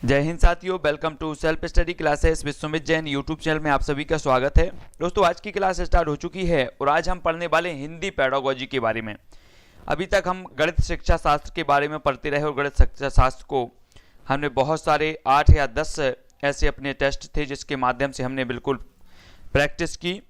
जय हिंद साथियों, welcome to self study classes with Sumit Jain YouTube channel में आप सभी का स्वागत है। दोस्तों, आज की क्लास स्टार्ट हो चुकी है और आज हम पढ़ने वाले हिंदी पेडागोजी के बारे में। अभी तक हम गणित शिक्षा शास्त्र के बारे में पढ़ते रहे और गणित शिक्षा शास्त्र को हमने बहुत सारे 8 या 10 ऐसे अपने टेस्ट थे जिसके माध्यम से हमने बिल्कुल प्रैक्टिस की।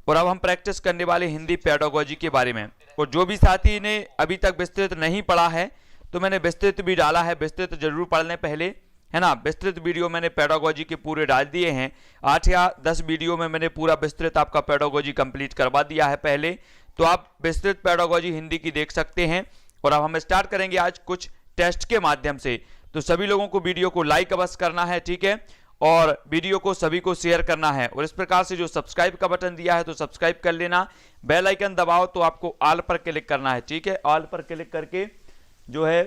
और अब हम प्रैक्टिस करने वाले हिंदी पेडागोजी के बारे में। और जो भी साथी ने अभी तक विस्तृत नहीं पढ़ा है तो मैंने विस्तृत भी डाला है, विस्तृत जरूर पढ़ लें पहले, है ना। विस्तृत वीडियो मैंने पेडागोजी के पूरे डाल दिए हैं। 8 या 10 वीडियो में मैंने पूरा विस्तृत आपका पेडागोजी कंप्लीट करवा दिया है पहले, तो आप विस्तृत पेडागोजी हिंदी की देख सकते हैं। और अब हम स्टार्ट करेंगे आज कुछ टेस्ट के माध्यम से। तो सभी लोगों को वीडियो को लाइक अवश्य करना है, ठीक है, और वीडियो को सभी को शेयर करना है। और इस प्रकार से जो सब्सक्राइब का बटन दिया है तो सब्सक्राइब कर लेना, बेल आइकन दबाओ तो आपको ऑल पर क्लिक करना है, ठीक है। ऑल पर क्लिक करके जो है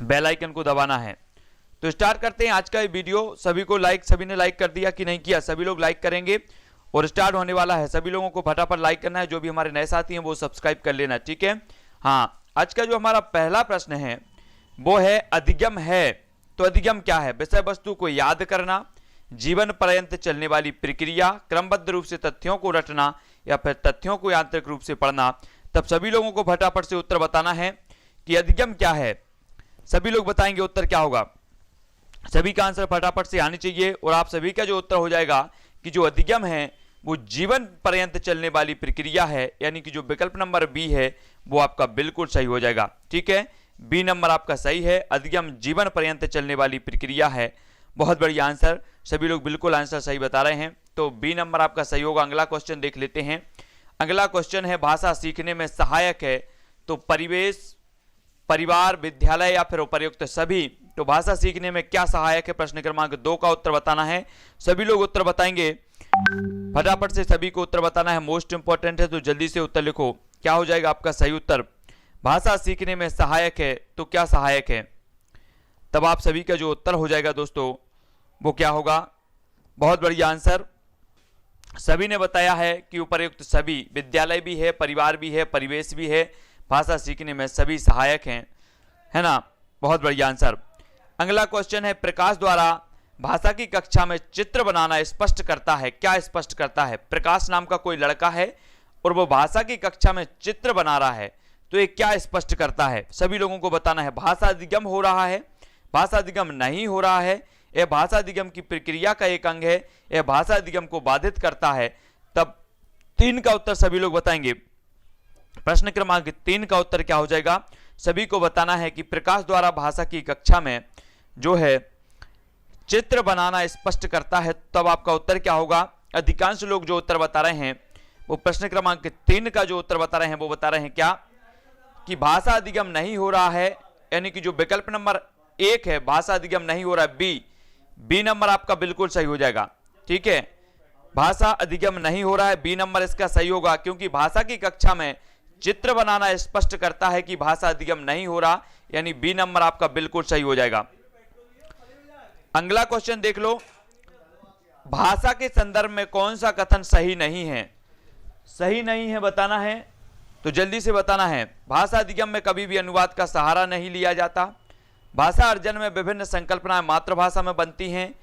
बेल आइकन को दबाना है। तो स्टार्ट करते हैं आज का ये वीडियो। सभी को लाइक, सभी ने लाइक कर दिया कि नहीं किया? सभी लोग लाइक करेंगे और स्टार्ट होने वाला है। सभी लोगों को फटाफट लाइक करना है। जो भी हमारे नए साथी हैं वो सब्सक्राइब कर लेना, ठीक है। हाँ, आज का जो हमारा पहला प्रश्न है वो है अधिगम है। तो अधिगम क्या है? विषय वस्तु को याद करना, जीवन पर्यंत चलने वाली प्रक्रिया, क्रमबद्ध रूप से तथ्यों को रटना या फिर तथ्यों को यांत्रिक रूप से पढ़ना। तब सभी लोगों को फटाफट से उत्तर बताना है कि अधिगम क्या है। सभी लोग बताएंगे उत्तर क्या होगा। सभी का आंसर फटाफट से आनी चाहिए। और आप सभी का जो उत्तर हो जाएगा कि जो अधिगम है वो जीवन पर्यंत चलने वाली प्रक्रिया है, यानी कि जो विकल्प नंबर बी है वो आपका बिल्कुल सही हो जाएगा, ठीक है। बी नंबर आपका सही है, अधिगम जीवन पर्यंत चलने वाली प्रक्रिया है। बहुत बढ़िया आंसर, सभी लोग बिल्कुल आंसर सही बता रहे हैं। तो बी नंबर आपका सही होगा। अगला क्वेश्चन देख लेते हैं। अगला क्वेश्चन है भाषा सीखने में सहायक है। तो परिवेश, परिवार, विद्यालय या फिर उपर्युक्त सभी। तो भाषा सीखने में क्या सहायक है? प्रश्न क्रमांक 2 का उत्तर बताना है। सभी लोग उत्तर बताएंगे फटाफट से, सभी को उत्तर बताना है, मोस्ट इंपॉर्टेंट है। तो जल्दी से उत्तर लिखो, क्या हो जाएगा आपका सही उत्तर? भाषा सीखने में सहायक है तो क्या सहायक है? तब आप सभी का जो उत्तर हो जाएगा दोस्तों वो क्या होगा? बहुत बढ़िया आंसर, सभी ने बताया है कि उपर्युक्त सभी, विद्यालय भी है, परिवार भी है, परिवेश भी है, भाषा सीखने में सभी सहायक हैं, है ना। बहुत बढ़िया आंसर। अगला क्वेश्चन है प्रकाश द्वारा भाषा की कक्षा में चित्र बनाना स्पष्ट करता है। क्या स्पष्ट करता है? प्रकाश नाम का कोई लड़का है और वो भाषा की कक्षा में चित्र बना रहा है, तो ये क्या स्पष्ट करता है? सभी लोगों को बताना है। भाषा अधिगम हो रहा है, भाषा अधिगम नहीं हो रहा है, यह भाषा अधिगम की प्रक्रिया का एक अंग है, यह भाषा अधिगम को बाधित करता है। तब 3 का उत्तर सभी लोग बताएंगे। प्रश्न क्रमांक 3 का उत्तर क्या हो जाएगा? सभी को बताना है कि प्रकाश द्वारा भाषा की कक्षा में जो है चित्र बनाना स्पष्ट करता है। तब आपका उत्तर क्या होगा? अधिकांश लोग जो उत्तर बता रहे हैं वो प्रश्न क्रमांक 3 का जो उत्तर बता रहे हैं वो बता रहे हैं क्या? कि भाषा अधिगम नहीं हो रहा है, यानी कि जो विकल्प नंबर 1 है भाषा अधिगम नहीं हो रहा है, बी नंबर आपका बिल्कुल सही हो जाएगा, ठीक है। भाषा अधिगम नहीं हो रहा है, बी नंबर इसका सही होगा, क्योंकि भाषा की कक्षा में चित्र बनाना स्पष्ट करता है कि भाषा अधिगम नहीं हो रहा, यानी बी नंबर आपका बिल्कुल सही हो जाएगा। अगला क्वेश्चन देख लो। भाषा के संदर्भ में कौन सा कथन सही नहीं है? सही नहीं है बताना है, तो जल्दी से बताना है। भाषा अधिगम में कभी भी अनुवाद का सहारा नहीं लिया जाता, भाषा अर्जन में विभिन्न संकल्पनाएं मातृभाषा में बनती हैं,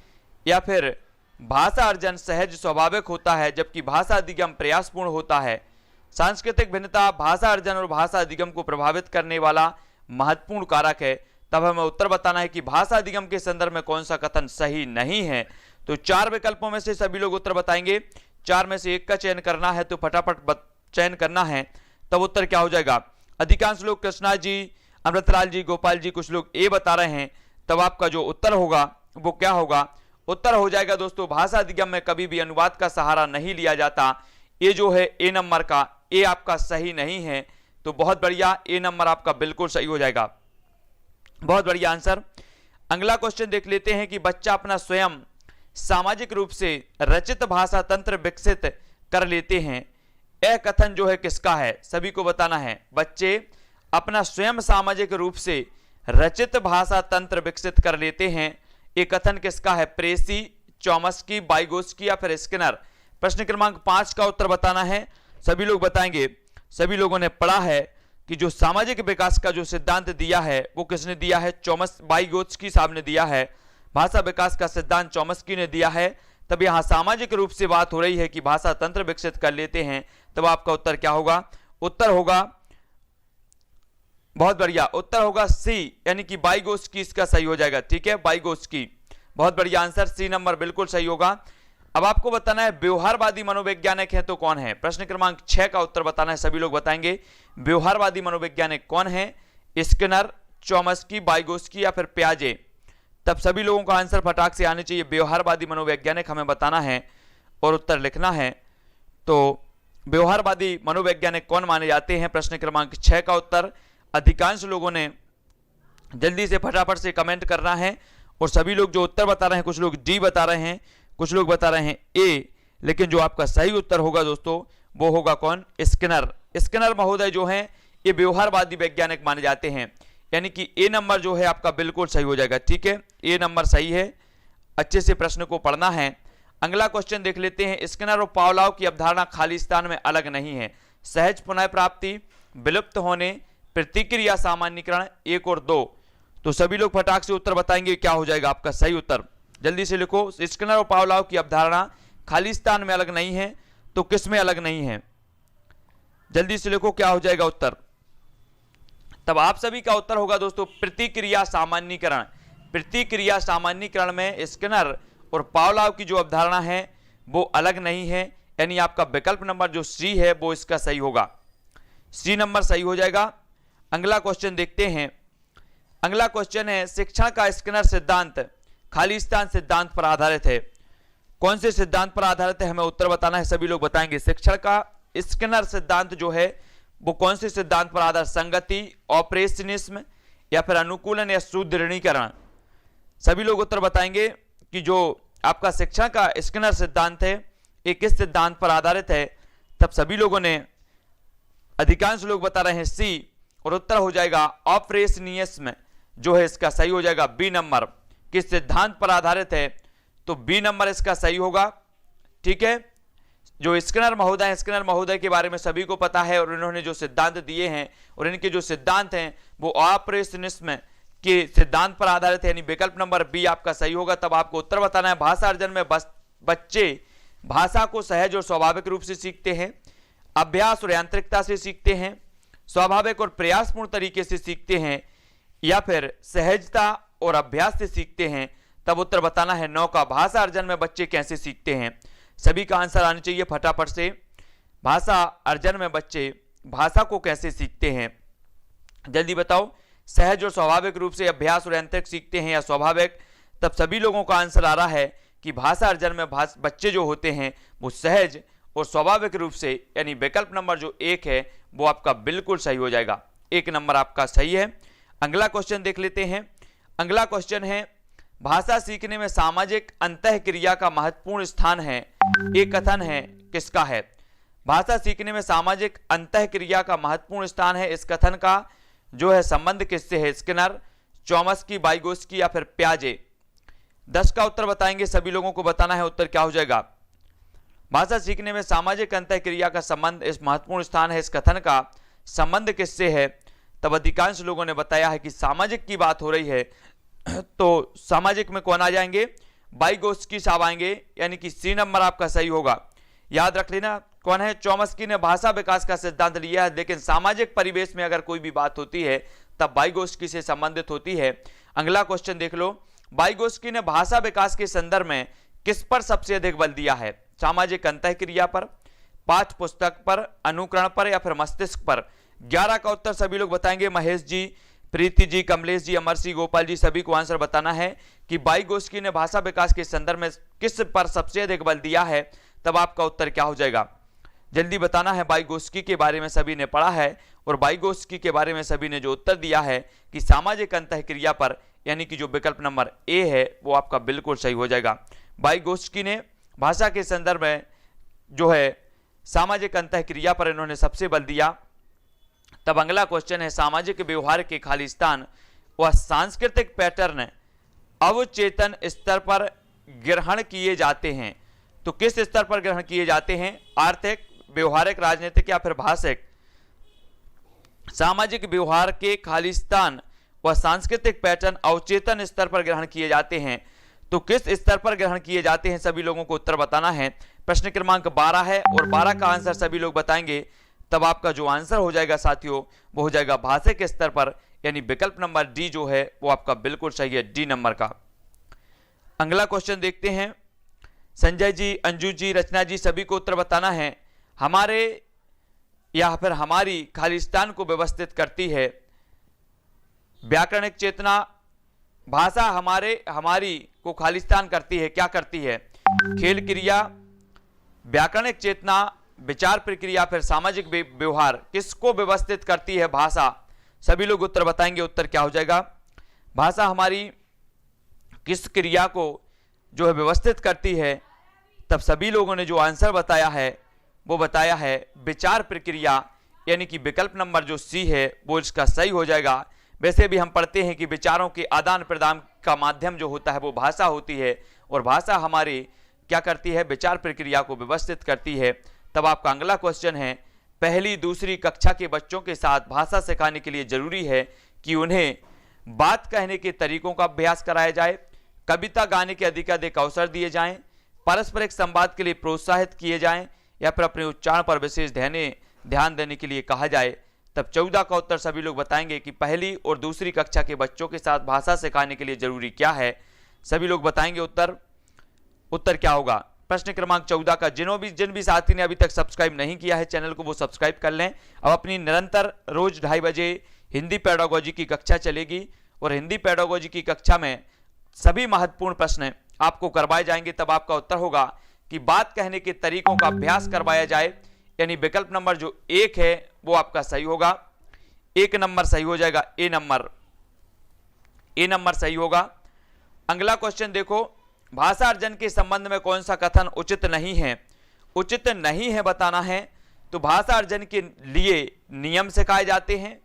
या फिर भाषा अर्जन सहज स्वाभाविक होता है जबकि भाषा अधिगम प्रयासपूर्ण होता है। सांस्कृतिक भिन्नता भाषा अर्जन और भाषा अधिगम को प्रभावित करने वाला महत्वपूर्ण कारक है। तब हमें उत्तर बताना है कि भाषा अधिगम के संदर्भ में कौन सा कथन सही नहीं है। तो 4 विकल्पों में से सभी लोग उत्तर बताएंगे। 4 में से 1 का चयन करना है, तो फटाफट चयन करना है। तब उत्तर क्या हो जाएगा? अधिकांश लोग कृष्णा जी, अमृतलाल जी, गोपाल जी, कुछ लोग ए बता रहे हैं। तब आपका जो उत्तर होगा वो क्या होगा? उत्तर हो जाएगा दोस्तों भाषा अधिगम में कभी भी अनुवाद का सहारा नहीं लिया जाता। ये जो है ए नंबर का, ए आपका सही नहीं है। तो बहुत बढ़िया, ए नंबर आपका बिल्कुल सही हो जाएगा। बहुत बढ़िया आंसर। अगला क्वेश्चन देख लेते हैं कि बच्चा अपना स्वयं सामाजिक रूप से रचित भाषा तंत्र विकसित कर लेते हैं। यह कथन जो है किसका है? सभी को बताना है। बच्चे अपना स्वयं सामाजिक रूप से रचित भाषा तंत्र विकसित कर लेते हैं, ये कथन किसका है? प्रेसी, चॉम्स्की, वाइगोत्स्की या फिर स्किनर। प्रश्न क्रमांक 5 का उत्तर बताना है। सभी लोग बताएंगे। सभी लोगों ने पढ़ा है कि जो सामाजिक विकास का जो सिद्धांत दिया है वो किसने दिया है? वाइगोत्स्की साहब ने दिया है। भाषा विकास का सिद्धांत चॉम्स्की ने दिया है, तब यहाँ सामाजिक रूप से बात हो रही है कि भाषा तंत्र विकसित कर लेते हैं, तब आपका उत्तर क्या होगा? उत्तर होगा, बहुत बढ़िया, उत्तर होगा सी, यानी कि वाइगोत्स्की इसका सही हो जाएगा। ठीक है, वाइगोत्स्की, बहुत बढ़िया आंसर, सी नंबर बिल्कुल सही होगा। अब आपको बताना है व्यवहारवादी मनोवैज्ञानिक है तो कौन है। प्रश्न क्रमांक 6 का उत्तर बताना है, सभी लोग बताएंगे व्यवहारवादी मनोवैज्ञानिक कौन है, स्किनर, चॉम्स्की, वाइगोत्स्की या फिर पियाजे। तब सभी लोगों का आंसर फटाक से आने चाहिए। व्यवहारवादी मनोवैज्ञानिक हमें बताना है और उत्तर लिखना है। तो व्यवहारवादी मनोवैज्ञानिक कौन माने जाते हैं, प्रश्न क्रमांक 6 का उत्तर अधिकांश लोगों ने जल्दी से फटाफट से कमेंट करना है। और सभी लोग जो उत्तर बता रहे हैं, कुछ लोग डी बता रहे हैं, कुछ लोग बता रहे हैं ए, लेकिन जो आपका सही उत्तर होगा दोस्तों वो होगा कौन? स्किनर। स्किनर महोदय जो हैं ये व्यवहारवादी वैज्ञानिक माने जाते हैं, यानी कि ए नंबर जो है आपका बिल्कुल सही हो जाएगा। ठीक है, ए नंबर सही है, अच्छे से प्रश्न को पढ़ना है। अगला क्वेश्चन देख लेते हैं। स्किनर और पावलोव की अवधारणा खालिस्तान में अलग नहीं है। सहज पुनः प्राप्ति, विलुप्त होने, प्रतिक्रिया सामान्यीकरण, 1 और 2। तो सभी लोग फटाक से उत्तर बताएंगे, क्या हो जाएगा आपका सही उत्तर? जल्दी से लिखो। स्किनर और पावलोव की अवधारणा खालिस्तान में अलग नहीं है, तो किस में अलग नहीं है? जल्दी से लिखो, क्या हो जाएगा उत्तर? तब आप सभी का उत्तर होगा दोस्तों प्रतिक्रिया सामान्यीकरण। प्रतिक्रिया सामान्यीकरण में स्किनर और पावलोव की जो अवधारणा है वो अलग नहीं है, यानी आपका विकल्प नंबर जो सी है वो इसका सही होगा, सी नंबर सही हो जाएगा। अगला क्वेश्चन देखते हैं। अगला क्वेश्चन है, शिक्षण का स्किनर सिद्धांत खालिस्तान सिद्धांत पर आधारित है। कौन से सिद्धांत पर आधारित है, हमें उत्तर बताना है, सभी लोग बताएंगे। शिक्षण का स्किनर सिद्धांत जो है वो कौन से सिद्धांत पर आधारित? संगति, ऑपरेशनिज्म या फिर अनुकूलन या सुदृढ़ीकरण। सभी लोग उत्तर बताएंगे कि जो आपका शिक्षण का स्किनर सिद्धांत है ये किस सिद्धांत पर आधारित है। तब सभी लोगों ने, अधिकांश लोग बता रहे हैं सी, और उत्तर हो जाएगा ऑपरेशनिज्म जो है इसका सही हो जाएगा। बी नंबर किस सिद्धांत पर आधारित है, तो बी नंबर इसका सही होगा। ठीक है, जो स्किनर महोदय, स्किनर महोदय के बारे में सभी को पता है और इन्होंने जो सिद्धांत दिए हैं और इनके जो सिद्धांत हैं वो ऑपरेशनिज्म के सिद्धांत पर आधारित है, यानी विकल्प नंबर बी आपका सही होगा। तब आपको उत्तर बताना है। भाषा अर्जन में बच्चे भाषा को सहज और स्वाभाविक रूप से सीखते हैं, अभ्यास और यांत्रिकता से सीखते हैं, स्वाभाविक और प्रयासपूर्ण तरीके से सीखते हैं, या फिर सहजता और अभ्यास से सीखते हैं। तब उत्तर बताना है 9 का, भाषा अर्जन में बच्चे कैसे सीखते हैं। सभी का आंसर आना चाहिए फटाफट से। भाषा अर्जन में बच्चे भाषा को कैसे सीखते हैं, जल्दी बताओ। सहज और स्वाभाविक रूप से, अभ्यास और यांत्रिक सीखते हैं या स्वाभाविक। तब सभी लोगों का आंसर आ रहा है कि भाषा अर्जन में बच्चे जो होते हैं वो सहज और स्वाभाविक रूप से, यानी विकल्प नंबर जो 1 है वो आपका बिल्कुल सही हो जाएगा। 1 नंबर आपका सही है। अगला क्वेश्चन देख लेते हैं। अगला क्वेश्चन है, भाषा सीखने में सामाजिक अंतःक्रिया का महत्वपूर्ण स्थान है, ये कथन है किसका है? भाषा सीखने में सामाजिक अंतःक्रिया का महत्वपूर्ण स्थान है, इस कथन का जो है संबंध किससे है? स्किनर, चॉम्स्की, वाइगोत्स्की या फिर पियाजे। 10 का उत्तर बताएंगे, सभी लोगों को बताना है उत्तर क्या हो जाएगा। भाषा सीखने में सामाजिक अंतःक्रिया का संबंध, इस महत्वपूर्ण स्थान है, इस कथन का संबंध किससे है? तब अधिकांश लोगों ने बताया है कि सामाजिक की बात हो रही है, तो सामाजिक में कौन आ जाएंगे? वाइगोत्स्की साहब आएंगे, यानी कि सी नंबर आपका सही होगा। याद रख लेना कौन है? चॉम्स्की ने भाषा विकास का सिद्धांत लिया है, लेकिन सामाजिक परिवेश में अगर कोई भी बात होती है तब वाइगोत्स्की से संबंधित होती है। अगला क्वेश्चन देख लो। वाइगोत्स्की ने भाषा विकास के संदर्भ में किस पर सबसे अधिक बल दिया है? सामाजिक अंतःक्रिया पर, पाठ्य पुस्तक पर, अनुकरण पर या फिर मस्तिष्क पर? 11 का उत्तर सभी लोग बताएंगे। महेश जी, प्रीति जी, कमलेश जी, अमर सिंह, गोपाल जी, सभी को आंसर बताना है कि वाइगोत्स्की ने भाषा विकास के संदर्भ में किस पर सबसे अधिक बल दिया है। तब आपका उत्तर क्या हो जाएगा, जल्दी बताना है। वाइगोत्स्की के बारे में सभी ने पढ़ा है और वाइगोत्स्की के बारे में सभी ने जो उत्तर दिया है कि सामाजिक अंतःक्रिया पर, यानी कि जो विकल्प नंबर ए है वो आपका बिल्कुल सही हो जाएगा। वाइगोत्स्की ने भाषा के संदर्भ में जो है सामाजिक अंतःक्रिया पर इन्होंने सबसे बल दिया। तब अगला क्वेश्चन है, सामाजिक व्यवहार के खालिस्तान व सांस्कृतिक पैटर्न अवचेतन स्तर पर ग्रहण किए जाते हैं, तो किस स्तर पर ग्रहण किए जाते हैं? आर्थिक, व्यवहारिक, राजनीतिक या फिर भाषिक? सामाजिक व्यवहार के खालिस्तान व सांस्कृतिक पैटर्न अवचेतन स्तर पर ग्रहण किए जाते हैं। तो किस स्तर पर ग्रहण किए जाते हैं, सभी लोगों को उत्तर बताना है। प्रश्न क्रमांक 12 है और 12 का आंसर सभी लोग बताएंगे, तब आपका जो आंसर हो जाएगा साथियों वो हो जाएगा भाषा के स्तर पर, यानी विकल्प नंबर डी जो है वो आपका बिल्कुल सही है, डी नंबर का। अगला क्वेश्चन देखते हैं। संजय जी, अंजू जी, रचना जी, सभी को उत्तर बताना है। हमारे या फिर हमारी खालिस्तान को व्यवस्थित करती है व्याकरणिक चेतना। भाषा हमारी को खालिस्तान करती है, क्या करती है? खेल क्रिया, व्याकरणिक चेतना, विचार प्रक्रिया, फिर सामाजिक व्यवहार, किसको व्यवस्थित करती है भाषा? सभी लोग उत्तर बताएंगे, उत्तर क्या हो जाएगा? भाषा हमारी किस क्रिया को जो है व्यवस्थित करती है? तब सभी लोगों ने जो आंसर बताया है वो बताया है विचार प्रक्रिया, यानी कि विकल्प नंबर जो सी है वो इसका सही हो जाएगा। वैसे भी हम पढ़ते हैं कि विचारों के आदान प्रदान का माध्यम जो होता है वो भाषा होती है, और भाषा हमारी क्या करती है? विचार प्रक्रिया को व्यवस्थित करती है। तब आपका अगला क्वेश्चन है, पहली दूसरी कक्षा के बच्चों के साथ भाषा सिखाने के लिए जरूरी है कि उन्हें बात कहने के तरीकों का अभ्यास कराया जाए, कविता गाने के अधिकाधिक अवसर दिए जाएं, पारस्परिक संवाद के लिए प्रोत्साहित किए जाएं, या फिर अपने उच्चारण पर विशेष ध्यान देने के लिए कहा जाए। तब 14 का उत्तर सभी लोग बताएंगे कि पहली और दूसरी कक्षा के बच्चों के साथ भाषा सिखाने के लिए जरूरी क्या है? सभी लोग बताएंगे उत्तर क्या होगा? प्रश्न क्रमांक 14 का जिन भी साथी ने अभी तक सब्सक्राइब नहीं किया है चैनल को वो सब्सक्राइब कर लें। अब अपनी निरंतर रोज 2:30 बजे हिंदी पेडागोजी की कक्षा चलेगी, और हिंदी पेडागोजी की कक्षा में सभी महत्वपूर्ण प्रश्न आपको करवाए जाएंगे। तब आपका उत्तर होगा कि बात कहने के तरीकों का अभ्यास करवाया जाए, यानी विकल्प नंबर जो 1 है वो आपका सही होगा, 1 नंबर सही हो जाएगा, ए नंबर सही होगा। अगला क्वेश्चन देखो, भाषा अर्जन के संबंध में कौन सा कथन उचित नहीं है? उचित नहीं है बताना है। तो भाषा अर्जन के लिए नियम सिखाए जाते हैं,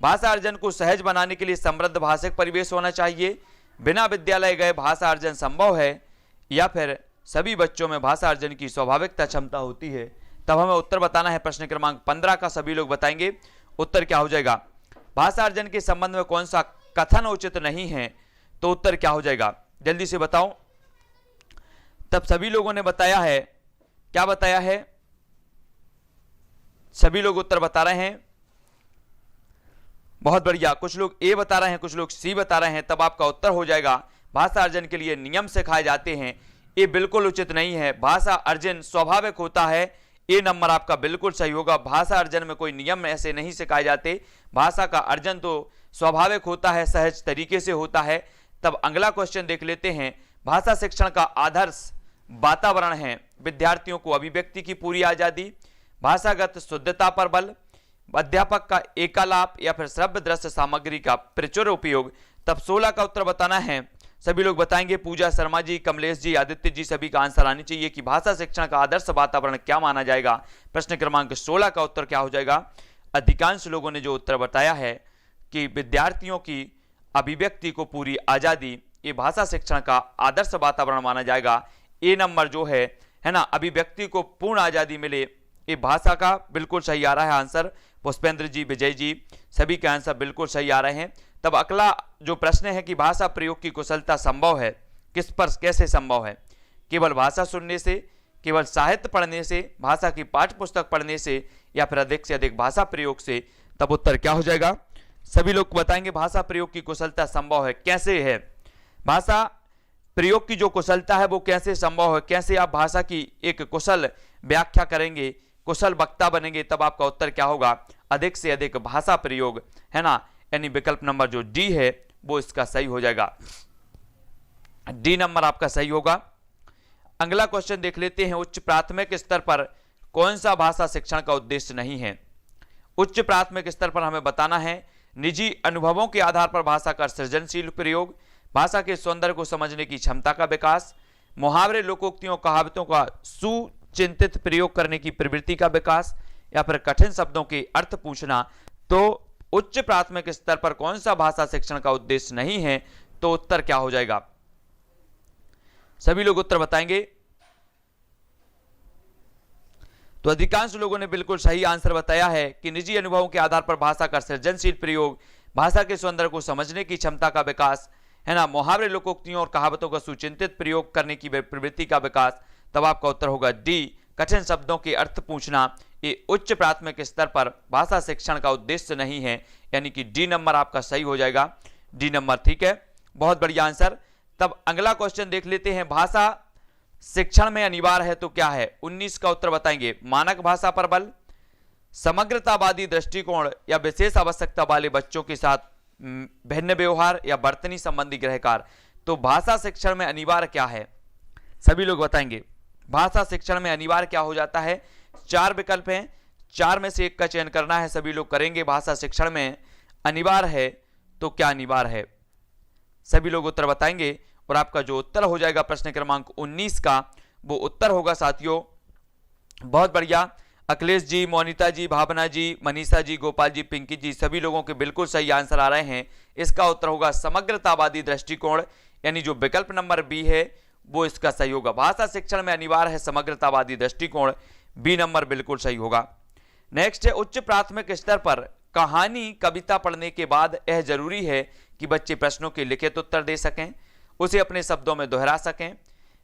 भाषा अर्जन को सहज बनाने के लिए समृद्ध भाषिक परिवेश होना चाहिए, बिना विद्यालय गए भाषा अर्जन संभव है, या फिर सभी बच्चों में भाषा अर्जन की स्वाभाविकता क्षमता होती है। तब हमें उत्तर बताना है। प्रश्न क्रमांक 15 का सभी लोग बताएंगे, उत्तर क्या हो जाएगा? भाषा अर्जन के संबंध में कौन सा कथन उचित नहीं है? तो उत्तर क्या हो जाएगा? जल्दी से बताओ। तब सभी लोगों ने बताया है, क्या बताया है? सभी लोग उत्तर बता रहे हैं, बहुत बढ़िया। कुछ लोग ए बता रहे हैं, कुछ लोग सी बता रहे हैं। तब आपका उत्तर हो जाएगा भाषा अर्जन के लिए नियम सिखाए जाते हैं, ये बिल्कुल उचित नहीं है। भाषा अर्जन स्वाभाविक होता है, ए नंबर आपका बिल्कुल सही होगा। भाषा अर्जन में कोई नियम ऐसे नहीं सिखाए जाते, भाषा का अर्जन तो स्वाभाविक होता है, सहज तरीके से होता है। तब अगला क्वेश्चन देख लेते हैं। भाषा शिक्षण का आदर्श वातावरण है विद्यार्थियों को अभिव्यक्ति की पूरी आजादी, भाषागत शुद्धता पर बल, अध्यापक का एकालाप, या फिर श्रव्य दृश्य सामग्री का प्रचुर उपयोग। तब 16 का उत्तर बताना है। सभी लोग बताएंगे, पूजा शर्मा जी, कमलेश जी, आदित्य जी, सभी का आंसर आनी चाहिए कि भाषा शिक्षण का आदर्श वातावरण क्या माना जाएगा। प्रश्न क्रमांक 16 का उत्तर क्या हो जाएगा? अधिकांश लोगों ने जो उत्तर बताया है कि विद्यार्थियों की अभिव्यक्ति को पूरी आजादी, ये भाषा शिक्षण का आदर्श वातावरण माना जाएगा। ए नंबर जो है ना, अभिव्यक्ति को पूर्ण आजादी मिले, ये भाषा का बिल्कुल सही आ रहा है आंसर। पुष्पेंद्र जी, विजय जी, सभी के आंसर बिल्कुल सही आ रहे हैं। तब अगला जो प्रश्न है कि भाषा प्रयोग की कुशलता संभव है, किस पर कैसे संभव है? केवल भाषा सुनने से, केवल साहित्य पढ़ने से, भाषा की पाठ्य पुस्तक पढ़ने से, या फिर अधिक से अधिक भाषा प्रयोग से? तब उत्तर क्या हो जाएगा? सभी लोग बताएंगे भाषा प्रयोग की कुशलता संभव है। कैसे है भाषा प्रयोग की जो कुशलता है वो कैसे संभव है? कैसे आप भाषा की एक कुशल व्याख्या करेंगे, कुशल वक्ता बनेंगे? तब आपका उत्तर क्या होगा? अधिक से अधिक भाषा प्रयोग, है ना, यानी विकल्प नंबर जो डी है वो इसका सही हो जाएगा, डी नंबर आपका सही होगा। अगला क्वेश्चन देख लेते हैं। उच्च प्राथमिक स्तर पर कौन सा भाषा शिक्षण का उद्देश्य नहीं है? उच्च प्राथमिक स्तर पर हमें बताना है, निजी अनुभवों के आधार पर भाषा का सृजनशील प्रयोग, भाषा के सौंदर्य को समझने की क्षमता का विकास, मुहावरे, लोकोक्तियों, कहावतों का सुचिंतित प्रयोग करने की प्रवृत्ति का विकास, या फिर कठिन शब्दों के अर्थ पूछना। तो उच्च प्राथमिक स्तर पर कौन सा भाषा शिक्षण का उद्देश्य नहीं है? तो उत्तर क्या हो जाएगा? सभी लोग उत्तर बताएंगे। तो अधिकांश लोगों ने बिल्कुल सही आंसर बताया है कि निजी अनुभवों के आधार पर भाषा का सृजनशील प्रयोग, भाषा के सौंदर्य को समझने की क्षमता का विकास, है ना, मुहावरे, लोकोक्तियों और कहावतों का सुचिंतित प्रयोग करने की प्रवृत्ति का विकास, तब आपका उत्तर होगा डी, कठिन शब्दों के अर्थ पूछना। ये उच्च प्राथमिक स्तर पर भाषा शिक्षण का उद्देश्य नहीं है, यानी कि डी नंबर आपका सही हो जाएगा, डी नंबर। ठीक है, बहुत बढ़िया आंसर। तब अगला क्वेश्चन देख लेते हैं, भाषा शिक्षण में अनिवार्य है तो क्या है? 19 का उत्तर बताएंगे, मानक भाषा पर बल, समग्रतावादी दृष्टिकोण या विशेष आवश्यकता वाले बच्चों के साथ भिन्न व्यवहार या वर्तनी संबंधी गृहकार। तो भाषा शिक्षण में अनिवार्य क्या है? सभी लोग बताएंगे भाषा शिक्षण में अनिवार्य क्या हो जाता है। 4 विकल्प हैं, 4 में से एक का चयन करना है, सभी लोग करेंगे। भाषा शिक्षण में अनिवार्य है तो क्या अनिवार्य है? सभी लोग उत्तर बताएंगे और आपका जो उत्तर हो जाएगा प्रश्न क्रमांक 19 का, वो उत्तर होगा साथियों, बहुत बढ़िया, अखिलेश जी, मोनिता जी, भावना जी, मनीषा जी, गोपाल जी, पिंकी जी, सभी लोगों के बिल्कुल सही आंसर आ रहे हैं। इसका उत्तर होगा समग्रतावादी दृष्टिकोण, यानी जो विकल्प नंबर बी है वो इसका सही होगा। भाषा शिक्षण में अनिवार्य है समग्रतावादी दृष्टिकोण, बी नंबर बिल्कुल सही होगा। नेक्स्ट है, उच्च प्राथमिक स्तर पर कहानी कविता पढ़ने के बाद यह जरूरी है कि बच्चे प्रश्नों के लिखित उत्तर दे सकें, उसे अपने शब्दों में दोहरा सकें,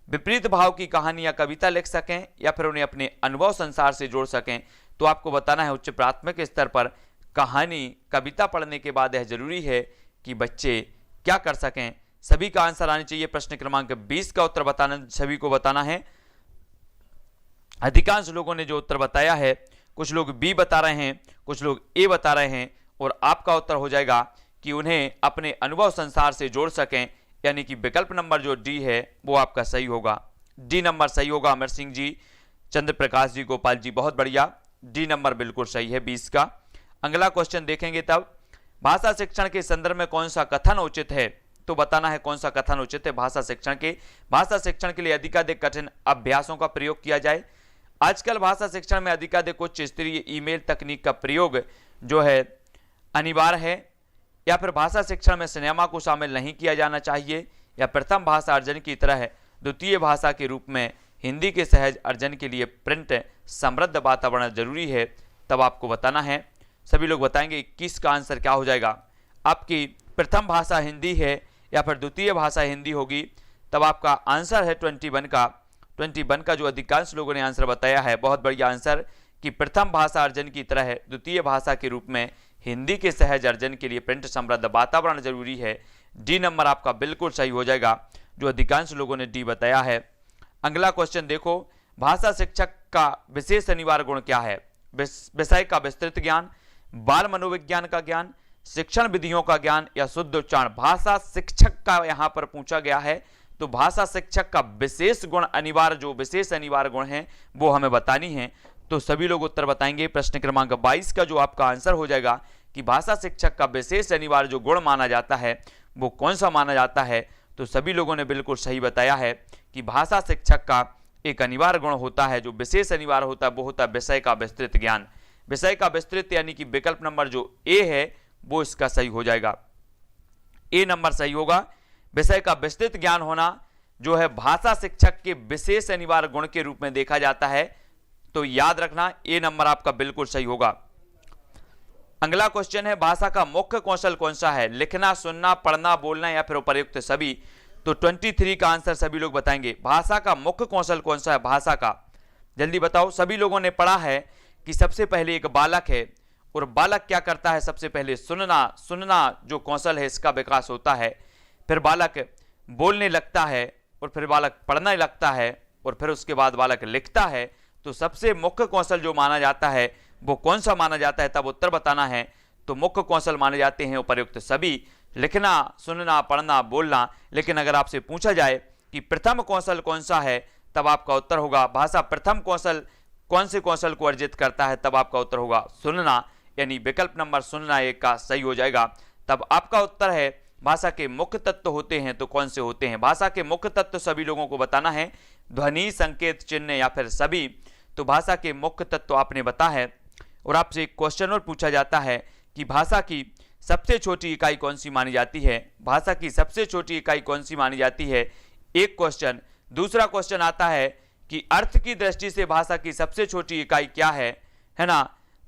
विपरीत भाव की कहानी या कविता लिख सकें या फिर उन्हें अपने अनुभव संसार से जोड़ सकें। तो आपको बताना है उच्च प्राथमिक स्तर पर कहानी कविता पढ़ने के बाद यह जरूरी है कि बच्चे क्या कर सकें। सभी का आंसर आने चाहिए। प्रश्न क्रमांक 20 का उत्तर बताना सभी को बताना है। अधिकांश लोगों ने जो उत्तर बताया है, कुछ लोग बी बता रहे हैं, कुछ लोग ए बता रहे हैं, और आपका उत्तर हो जाएगा कि उन्हें अपने अनुभव संसार से जोड़ सकें, यानी कि विकल्प नंबर जो डी है वो आपका सही होगा, डी नंबर सही होगा। अमर सिंह जी, चंद्र प्रकाश जी, गोपाल जी, बहुत बढ़िया, डी नंबर बिल्कुल सही है 20 का। अगला क्वेश्चन देखेंगे, तब भाषा शिक्षण के संदर्भ में कौन सा कथन उचित है? तो बताना है कौन सा कथन उचित है भाषा शिक्षण के। भाषा शिक्षण के लिए अधिकाधिक कठिन अभ्यासों का प्रयोग किया जाए। आजकल भाषा शिक्षण में अधिकाधिक उच्च स्तरीय ईमेल तकनीक का प्रयोग जो है अनिवार्य है, या फिर भाषा शिक्षण में सिनेमा को शामिल नहीं किया जाना चाहिए, या प्रथम भाषा अर्जन की तरह द्वितीय भाषा के रूप में हिंदी के सहज अर्जन के लिए प्रिंट समृद्ध वातावरण जरूरी है। तब आपको बताना है, सभी लोग बताएंगे 21 का आंसर क्या हो जाएगा। आपकी प्रथम भाषा हिंदी है या फिर द्वितीय भाषा हिंदी होगी। तब आपका आंसर है 21 का, 21 का जो अधिकांश लोगों ने आंसर बताया है, बहुत बढ़िया आंसर, कि प्रथम भाषा अर्जन की तरह द्वितीय भाषा के रूप में हिंदी के सहज अर्जन के लिए प्रिंट समृद्ध वातावरण जरूरी है। डी नंबर आपका बिल्कुल सही हो जाएगा, जो अधिकांश लोगों ने डी बताया है। अगला क्वेश्चन देखो, भाषा शिक्षक का विशेष अनिवार्य गुण क्या है? विषय का विस्तृत ज्ञान, बाल मनोविज्ञान का ज्ञान, शिक्षण विधियों का ज्ञान या शुद्ध उच्चारण। भाषा शिक्षक का यहाँ पर पूछा गया है, तो भाषा शिक्षक का विशेष गुण अनिवार्य, जो विशेष अनिवार्य गुण है वो हमें बतानी है। तो सभी लोग उत्तर बताएंगे। प्रश्न क्रमांक 22 का जो आपका आंसर हो जाएगा कि भाषा शिक्षक का विशेष अनिवार्य जो गुण माना जाता है वो कौन सा माना जाता है? तो सभी लोगों ने बिल्कुल सही बताया है कि भाषा शिक्षक का एक अनिवार्य गुण होता है, जो विशेष अनिवार्य होता है, वो होता है विषय का विस्तृत ज्ञान। विषय का विस्तृत यानी कि विकल्प नंबर जो ए है वो इसका सही हो जाएगा, ए नंबर सही होगा। विषय का विस्तृत ज्ञान होना जो है भाषा शिक्षक के विशेष अनिवार्य गुण के रूप में देखा जाता है, तो याद रखना ए नंबर आपका बिल्कुल सही होगा। अगला क्वेश्चन है, भाषा का मुख्य कौशल कौन सा है? लिखना, सुनना, पढ़ना, बोलना या फिर उपर्युक्त सभी। तो 23 का आंसर सभी लोग बताएंगे। भाषा का मुख्य कौशल कौन सा है भाषा का? जल्दी बताओ। सभी लोगों ने पढ़ा है कि सबसे पहले एक बालक है और बालक क्या करता है? सबसे पहले सुनना जो कौशल है इसका विकास होता है, फिर बालक बोलने लगता है और फिर बालक पढ़ने लगता है और फिर उसके बाद बालक लिखता है। तो सबसे मुख्य कौशल जो माना जाता है वो कौन सा माना जाता है? तब उत्तर बताना है। तो मुख्य कौशल माने जाते हैं उपर्युक्त सभी, लिखना, सुनना, पढ़ना, बोलना। लेकिन अगर आपसे पूछा जाए कि प्रथम कौशल कौन सा है, तब आपका उत्तर होगा भाषा प्रथम कौशल कौन से कौशल को अर्जित करता है? तब आपका उत्तर होगा सुनना, यानी विकल्प नंबर सुनना एक का सही हो जाएगा। तब आपका उत्तर है भाषा के मुख्य तत्व होते हैं, तो कौन से होते हैं? भाषा के मुख्य तत्व सभी लोगों को बताना है, ध्वनि, संकेत, चिन्ह या फिर सभी। तो भाषा के मुख्य तत्व आपने बता है। और आपसे एक क्वेश्चन और पूछा जाता है कि भाषा की सबसे छोटी इकाई कौन सी मानी जाती है? भाषा की सबसे छोटी इकाई कौन सी मानी जाती है? एक क्वेश्चन। दूसरा क्वेश्चन आता है कि अर्थ की दृष्टि से भाषा की सबसे छोटी इकाई क्या है ना?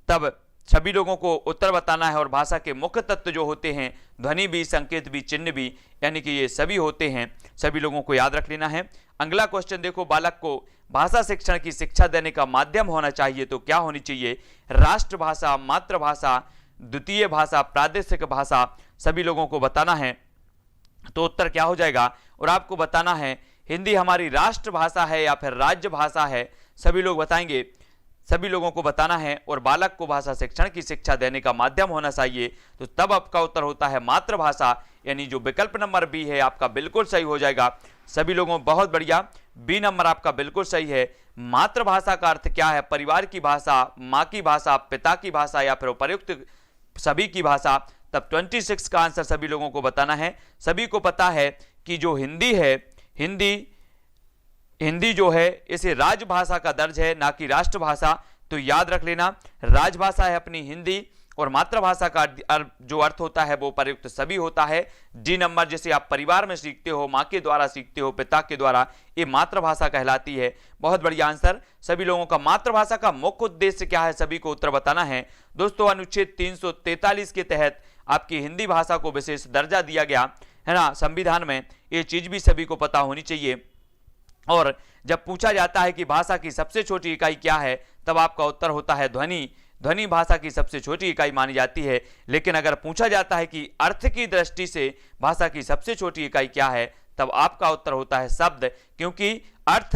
तब सभी लोगों को उत्तर बताना है। और भाषा के मुख्य तत्व जो होते हैं, ध्वनि भी, संकेत भी, चिन्ह भी, यानी कि ये सभी होते हैं, सभी लोगों को याद रख लेना है। अगला क्वेश्चन देखो, बालक को भाषा शिक्षण की शिक्षा देने का माध्यम होना चाहिए तो क्या होनी चाहिए? राष्ट्रभाषा, मातृभाषा, द्वितीय भाषा, प्रादेशिक भाषा, सभी लोगों को बताना है। तो उत्तर क्या हो जाएगा? और आपको बताना है हिंदी हमारी राष्ट्रभाषा है या फिर राज्य भाषा है, सभी लोग बताएंगे, सभी लोगों को बताना है। और बालक को भाषा शिक्षण की शिक्षा देने का माध्यम होना चाहिए, तो तब आपका उत्तर होता है मातृभाषा, यानी जो विकल्प नंबर बी है आपका बिल्कुल सही हो जाएगा। सभी लोगों, बहुत बढ़िया, बी नंबर आपका बिल्कुल सही है। मातृभाषा का अर्थ क्या है? परिवार की भाषा, माँ की भाषा, पिता की भाषा या फिर उपर्युक्त सभी की भाषा। तब 26 का आंसर सभी लोगों को बताना है। सभी को पता है कि जो हिंदी है, हिंदी जो है इसे राजभाषा का दर्ज है, ना कि राष्ट्रभाषा। तो याद रख लेना, राजभाषा है अपनी हिंदी, और मातृभाषा का जो अर्थ होता है वो प्रयुक्त सभी होता है। डी नंबर जिसे आप परिवार में सीखते हो, माँ के द्वारा सीखते हो, पिता के द्वारा, ये मातृभाषा कहलाती है। बहुत बढ़िया आंसर सभी लोगों का। मातृभाषा का मुख्य उद्देश्य क्या है, सभी को उत्तर बताना है। दोस्तों, अनुच्छेद 343 के तहत आपकी हिंदी भाषा को विशेष दर्जा दिया गया है ना संविधान में, ये चीज भी सभी को पता होनी चाहिए। और जब पूछा जाता है कि भाषा की सबसे छोटी इकाई क्या है, तब आपका उत्तर होता है ध्वनि। ध्वनि भाषा की सबसे छोटी इकाई मानी जाती है। लेकिन अगर पूछा जाता है कि अर्थ की दृष्टि से भाषा की सबसे छोटी इकाई क्या है, तब आपका उत्तर होता है शब्द, क्योंकि अर्थ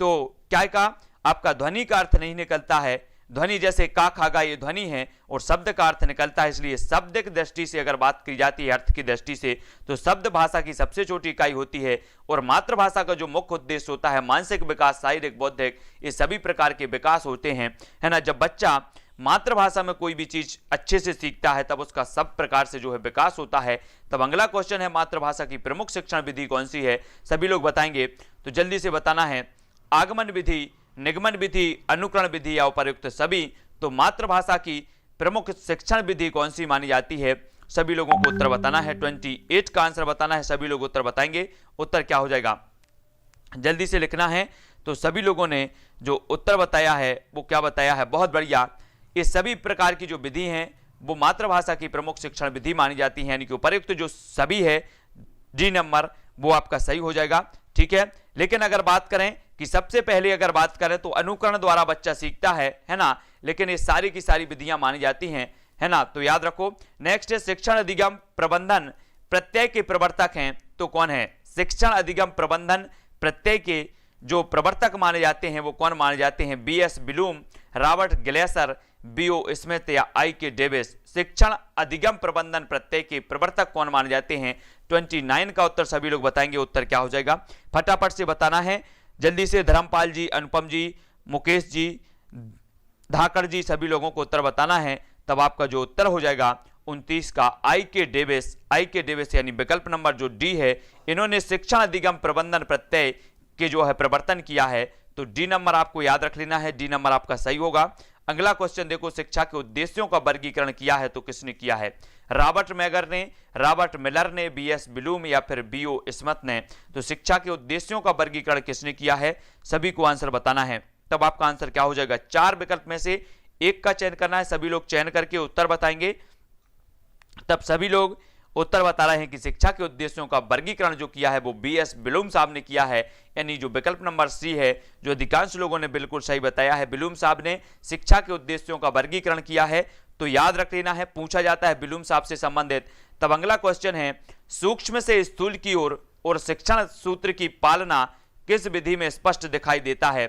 तो क्या का आपका ध्वनि का अर्थ नहीं निकलता है। ध्वनि जैसे का, खागा, ये ध्वनि है, और शब्द का अर्थ निकलता है। इसलिए शब्द की दृष्टि से अगर बात की जाती है, अर्थ की दृष्टि से, तो शब्द भाषा की सबसे छोटी इकाई होती है। और मातृभाषा का जो मुख्य उद्देश्य होता है, मानसिक विकास, शारीरिक, बौद्धिक, ये सभी प्रकार के विकास होते हैं, है ना। जब बच्चा मातृभाषा में कोई भी चीज अच्छे से सीखता है, तब उसका सब प्रकार से जो है विकास होता है। तब अगला क्वेश्चन है, मातृभाषा की प्रमुख शिक्षण विधि कौन सी है? सभी लोग बताएंगे, तो जल्दी से बताना है। आगमन विधि, निगमन विधि, अनुकरण विधि या उपर्युक्त सभी। तो मातृभाषा की प्रमुख शिक्षण विधि कौन सी मानी जाती है? सभी लोगों को उत्तर बताना है। 28 का आंसर बताना है। सभी लोग उत्तर बताएंगे। उत्तर क्या हो जाएगा, जल्दी से लिखना है। तो सभी लोगों ने जो उत्तर बताया है वो क्या बताया है? बहुत बढ़िया। ये सभी प्रकार की जो विधि हैं वो मातृभाषा की प्रमुख शिक्षण विधि मानी जाती है, यानी कि उपर्युक्त जो सभी है, डी नंबर, वो आपका सही हो जाएगा। ठीक है। लेकिन अगर बात करें कि सबसे पहले अगर बात करें तो अनुकरण द्वारा बच्चा सीखता है ना। लेकिन ये सारी की सारी विधियां मानी जाती हैं, है ना। तो याद रखो। नेक्स्ट है शिक्षण अधिगम प्रबंधन प्रत्यय के प्रवर्तक हैं, तो कौन है? शिक्षण अधिगम प्रबंधन प्रत्यय के जो प्रवर्तक माने जाते हैं वो कौन माने जाते हैं? B S. Bloom, Robert Glaser, B O. Smith या आई.के. डेविस। शिक्षण अधिगम प्रबंधन प्रत्यय के प्रवर्तक कौन माने जाते हैं? 29 का उत्तर सभी लोग बताएंगे। उत्तर क्या हो जाएगा, फटाफट से बताना है जल्दी से। धर्मपाल जी, अनुपम जी, मुकेश जी, धाकड़ जी, सभी लोगों को उत्तर बताना है। तब आपका जो उत्तर हो जाएगा 29 का आई.के. डेविस। आई.के. डेविस यानी विकल्प नंबर जो डी है, इन्होंने शिक्षण अधिगम प्रबंधन प्रत्यय के जो है प्रवर्तन किया है। तो डी नंबर आपको याद रख लेना है। डी नंबर आपका सही होगा। अगला क्वेश्चन देखो, शिक्षा के उद्देश्यों का वर्गीकरण किया है तो किसने किया है? रॉबर्ट मैगर ने, रॉबर्ट मिलर ने, बी.एस. ब्लूम या फिर बी.ओ. स्मिथ ने। तो शिक्षा के उद्देश्यों का वर्गीकरण किसने किया है? सभी को आंसर बताना है। तब आपका आंसर क्या हो जाएगा? 4 विकल्प में से एक का चयन करना है। सभी लोग चयन करके उत्तर बताएंगे। तब सभी लोग उत्तर बता रहे हैं कि शिक्षा के उद्देश्यों का वर्गीकरण जो किया है वो बी.एस. ब्लूम साहब ने किया है, यानी जो विकल्प नंबर सी है, जो अधिकांश लोगों ने बिल्कुल सही बताया है। ब्लूम साहब ने शिक्षा के उद्देश्यों का वर्गीकरण किया है। तो याद रख लेना है, पूछा जाता है ब्लूम साहब से संबंधित। तब अगला क्वेश्चन है, सूक्ष्म से स्थूल की ओर और शिक्षण सूत्र की पालना किस विधि में स्पष्ट दिखाई देता है?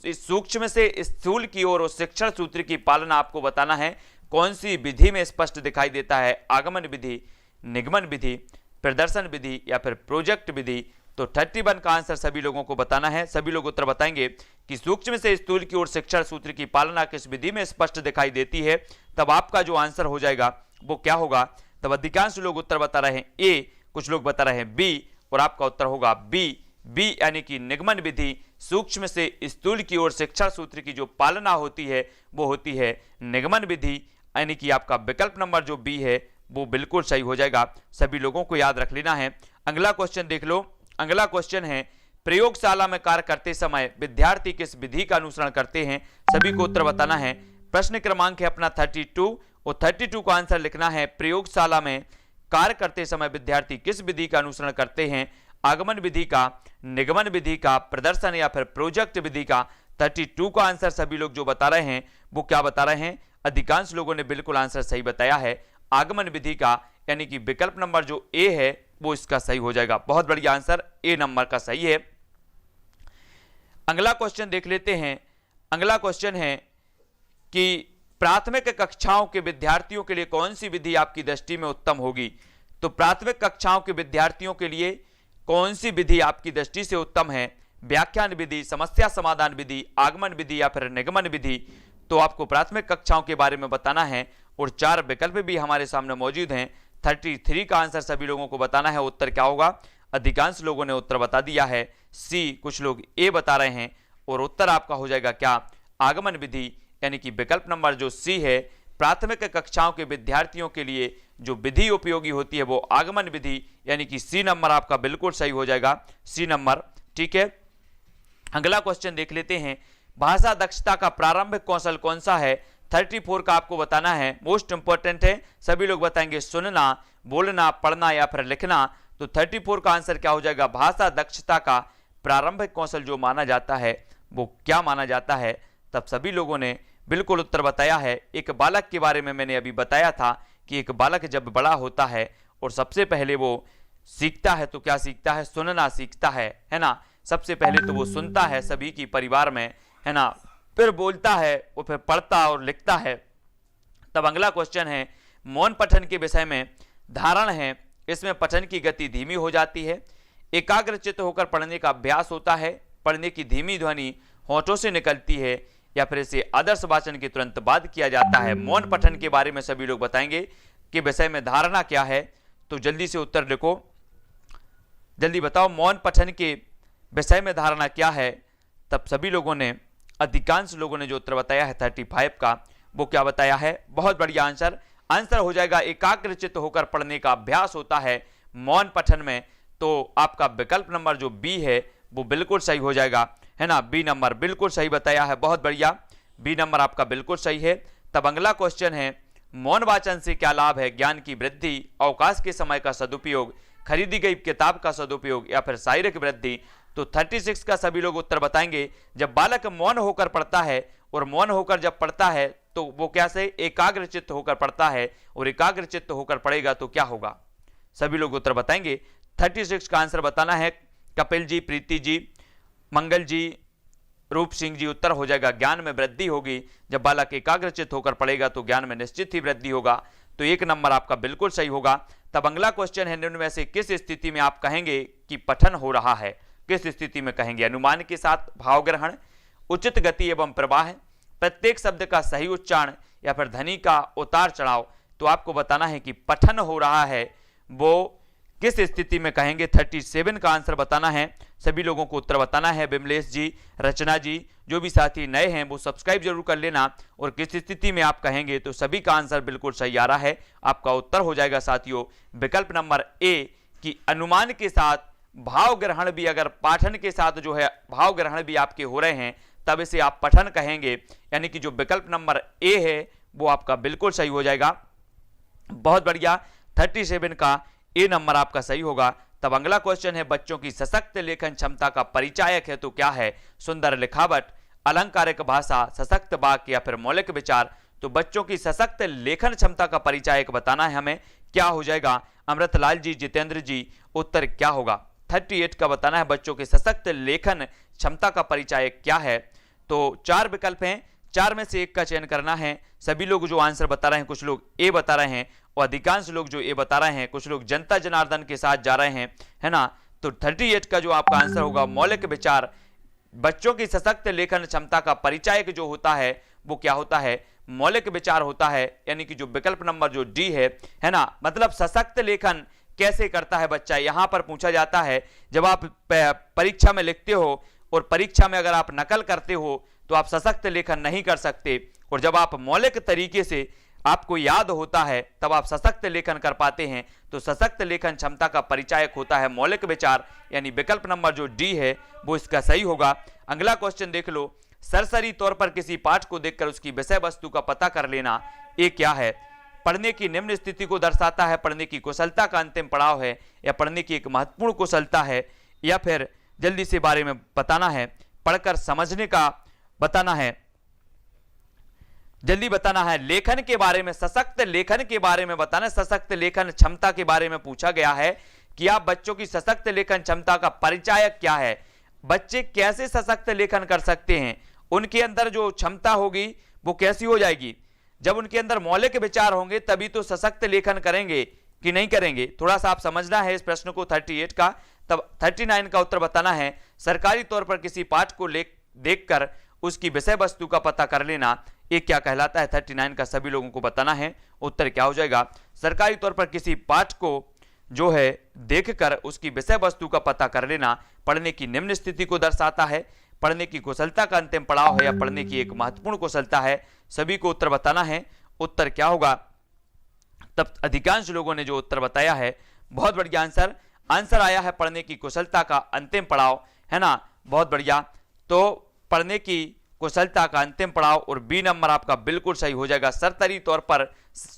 सूक्ष्म से स्थूल की ओर और शिक्षण सूत्र की पालना आपको बताना है कौन सी विधि में स्पष्ट दिखाई देता है? आगमन विधि, निगमन विधि, प्रदर्शन विधि या फिर प्रोजेक्ट विधि। तो 31 का आंसर सभी लोगों को बताना है। सभी लोग उत्तर बताएंगे कि सूक्ष्म से स्थूल की ओर शिक्षण सूत्र की पालना किस विधि में स्पष्ट दिखाई देती है। तब आपका जो आंसर हो जाएगा वो क्या होगा? तब अधिकांश लोग उत्तर बता रहे हैं ए, कुछ लोग बता रहे हैं बी, और आपका उत्तर होगा बी। बी यानी कि निगमन विधि, सूक्ष्म से स्थूल की ओर शिक्षण सूत्र की जो पालना होती है वो होती है निगमन विधि, यानी कि आपका विकल्प नंबर जो बी है वो बिल्कुल सही हो जाएगा। सभी लोगों को याद रख लेना है। अगला क्वेश्चन देख लो। अगला क्वेश्चन है, प्रयोगशाला में कार्य करते समय विद्यार्थी किस विधि का अनुसरण करते हैं? सभी को उत्तर बताना है। प्रश्न क्रमांक है अपना 32 और 32 का आंसर लिखना है, प्रयोगशाला में कार्य करते समय विद्यार्थी किस विधि का अनुसरण करते हैं? आगमन विधि का, निगमन विधि का, प्रदर्शन या फिर प्रोजेक्ट विधि का? 32 का आंसर सभी लोग जो बता रहे हैं वो क्या बता रहे हैं? अधिकांश लोगों ने बिल्कुल आंसर सही बताया है, आगमन विधि का, यानी कि विकल्प नंबर जो ए है वो इसका सही हो जाएगा। बहुत बढ़िया आंसर ए नंबर का सही है। अगला क्वेश्चन देख लेते हैं। अगला क्वेश्चन है कि प्राथमिक कक्षाओं के विद्यार्थियों के लिए कौन सी विधि आपकी दृष्टि में उत्तम होगी? तो प्राथमिक कक्षाओं के विद्यार्थियों के लिए कौन सी विधि आपकी दृष्टि से उत्तम है? व्याख्यान विधि, समस्या समाधान विधि, आगमन विधि या फिर निगमन विधि? तो आपको प्राथमिक कक्षाओं के बारे में बताना है और 4 विकल्प भी हमारे सामने मौजूद हैं। 33 का आंसर सभी लोगों को बताना है। उत्तर क्या होगा? अधिकांश लोगों ने उत्तर बता दिया है सी, कुछ लोग ए बता रहे हैं और उत्तर आपका हो जाएगा क्या? आगमन विधि, यानी कि विकल्प नंबर जो सी है, प्राथमिक कक्षाओं के विद्यार्थियों के लिए जो विधि उपयोगी होती है वो आगमन विधि, यानी कि सी नंबर आपका बिल्कुल सही हो जाएगा, सी नंबर। ठीक है, अगला क्वेश्चन देख लेते हैं। भाषा दक्षता का प्रारंभिक कौशल कौन सा है? 34 का आपको बताना है, मोस्ट इंपॉर्टेंट है। सभी लोग बताएंगे सुनना, बोलना, पढ़ना या फिर लिखना। तो 34 का आंसर क्या हो जाएगा? भाषा दक्षता का प्रारंभिक कौशल जो माना जाता है वो क्या माना जाता है? तब सभी लोगों ने बिल्कुल उत्तर बताया है। एक बालक के बारे में मैंने अभी बताया था कि एक बालक जब बड़ा होता है और सबसे पहले वो सीखता है तो क्या सीखता है? सुनना सीखता है ना। सबसे पहले तो वो सुनता है सभी की परिवार में, है ना, फिर बोलता है और फिर पढ़ता और लिखता है। तब अगला क्वेश्चन है, मौन पठन के विषय में धारण है, इसमें पठन की गति धीमी हो जाती है, एकाग्रचित्त होकर पढ़ने का अभ्यास होता है, पढ़ने की धीमी ध्वनि होठों से निकलती है या फिर इसे आदर्श वाचन के तुरंत बाद किया जाता है। मौन पठन के बारे में सभी लोग बताएंगे कि विषय में धारणा क्या है। तो जल्दी से उत्तर लिखो, जल्दी बताओ मौन पठन के विषय में धारणा क्या है? तब सभी लोगों ने, अधिकांश लोगों ने जो उत्तर बताया है 35 का, वो क्या बताया है? बहुत बढ़िया आंसर। आंसर हो जाएगा एकाग्रचित्त होकर पढ़ने का अभ्यास होता है मौन पठन में। तो आपका विकल्प नंबर जो बी है वो बिल्कुल सही हो जाएगा, है ना। बी नंबर बिल्कुल सही बताया है, बहुत बढ़िया, बी नंबर आपका बिल्कुल सही है। तब अगला क्वेश्चन है, मौन वाचन से क्या लाभ है? ज्ञान की वृद्धि, अवकाश के समय का सदुपयोग, खरीदी गई किताब का सदुपयोग या फिर शारीरिक वृद्धि? तो 36 का सभी लोग उत्तर बताएंगे। जब बालक मौन होकर पढ़ता है और मौन होकर जब पढ़ता है तो वो क्या से? एकाग्रचित्त होकर पढ़ता है और एकाग्रचित्त होकर पढ़ेगा तो क्या होगा? सभी लोग उत्तर बताएंगे। 36 का आंसर बताना है कपिल जी, प्रीति जी, मंगल जी, रूप सिंह जी। उत्तर हो जाएगा ज्ञान में वृद्धि होगी। जब बालक एकाग्रचित्त होकर पढ़ेगा तो ज्ञान में निश्चित ही वृद्धि होगा। तो 1 नंबर आपका बिल्कुल सही होगा। तब अगला क्वेश्चन है, निम्न में से किस स्थिति में आप कहेंगे कि पठन हो रहा है? किस स्थिति में कहेंगे? अनुमान के साथ, भाव ग्रहण, उचित गति एवं प्रवाह, प्रत्येक शब्द का सही उच्चारण या फिर ध्वनि का उतार चढ़ाव? तो आपको बताना है कि पठन हो रहा है वो किस स्थिति में कहेंगे। 37 का आंसर बताना है। सभी लोगों को उत्तर बताना है। विमलेश जी, रचना जी, जो भी साथी नए हैं वो सब्सक्राइब जरूर कर लेना। और किस स्थिति में आप कहेंगे, तो सभी का आंसर बिल्कुल सही आ रहा है। आपका उत्तर हो जाएगा साथियों विकल्प नंबर ए कि अनुमान के साथ भाव ग्रहण भी, अगर पाठन के साथ जो है भाव ग्रहण भी आपके हो रहे हैं तब इसे आप पठन कहेंगे, यानी कि जो विकल्प नंबर ए है वो आपका बिल्कुल सही हो जाएगा। बहुत बढ़िया, 37 का ए नंबर आपका सही होगा। तब अगला क्वेश्चन है, बच्चों की सशक्त लेखन क्षमता का परिचायक है तो क्या है? सुंदर लिखावट, अलंकारिक भाषा, सशक्त वाक्य या फिर मौलिक विचार? तो बच्चों की सशक्त लेखन क्षमता का परिचायक बताना है हमें, क्या हो जाएगा? अमृतलाल जी, जितेंद्र जी, उत्तर क्या होगा? 38 का बताना है, बच्चों के सशक्त लेखन क्षमता का परिचायक क्या है? तो 4 विकल्प हैं, 4 में से 1 का चयन करना है। सभी लोग जो आंसर बता रहे हैं, कुछ लोग ए बता रहे हैं और अधिकांश लोग जो ए बता रहे हैं, कुछ लोग जनता जनार्दन के साथ जा रहे हैं, है ना। तो 38 का जो आपका आंसर होगा मौलिक विचार। बच्चों की सशक्त लेखन क्षमता का परिचायक जो होता है वो क्या होता है? मौलिक विचार होता है, यानी कि जो विकल्प नंबर जो डी है ना। मतलब सशक्त लेखन कैसे करता है बच्चा, यहां पर पूछा जाता है। जब आप परीक्षा में लिखते हो और परीक्षा में अगर आप नकल करते हो तो आप सशक्त लेखन नहीं कर सकते, और जब आप मौलिक तरीके से आपको याद होता है तब आप सशक्त लेखन कर पाते हैं। तो सशक्त लेखन क्षमता का परिचायक होता है मौलिक विचार, यानी विकल्प नंबर जो डी है वो इसका सही होगा। अगला क्वेश्चन देख लो, सरसरी तौर पर किसी पाठ को देखकर उसकी विषय वस्तु का पता कर लेना, ये क्या है? पढ़ने की निम्न स्थिति को दर्शाता है, पढ़ने की कुशलता का अंतिम पड़ाव है, या पढ़ने की एक महत्वपूर्ण कुशलता है, या फिर जल्दी से बारे में बताना है, पढ़कर समझने का बताना है, जल्दी बताना है, लेखन के बारे में, सशक्त लेखन के बारे में बताना है। सशक्त लेखन क्षमता के बारे में पूछा गया है कि आप बच्चों की सशक्त लेखन क्षमता का परिचायक क्या है, बच्चे कैसे सशक्त लेखन कर सकते हैं, उनके अंदर जो क्षमता होगी वो कैसी हो जाएगी। जब उनके अंदर मौलिक विचार होंगे तभी तो सशक्त लेखन करेंगे कि नहीं करेंगे। थोड़ा सा आप समझना है इस प्रश्न को 38 का। तब 39 का उत्तर बताना है, सरकारी तौर पर किसी पाठ को देखकर उसकी विषय वस्तु का पता कर लेना, ये क्या कहलाता है? 39 का सभी लोगों को बताना है। उत्तर क्या हो जाएगा? सरकारी तौर पर किसी पाठ को जो है देखकर उसकी विषय वस्तु का पता कर लेना पढ़ने की निम्न स्थिति को दर्शाता है, पढ़ने की कुशलता का अंतिम पड़ाव है, या पढ़ने की एक महत्वपूर्ण कुशलता है। सभी को उत्तर बताना है। उत्तर क्या होगा? तब अधिकांश लोगों ने जो उत्तर बताया है, बहुत बढ़िया आंसर। आंसर आया है पढ़ने की कुशलता का अंतिम पड़ाव, है ना, बहुत बढ़िया। तो पढ़ने की कुशलता का अंतिम पड़ाव, और बी नंबर आपका बिल्कुल सही हो जाएगा। सरसरी तौर पर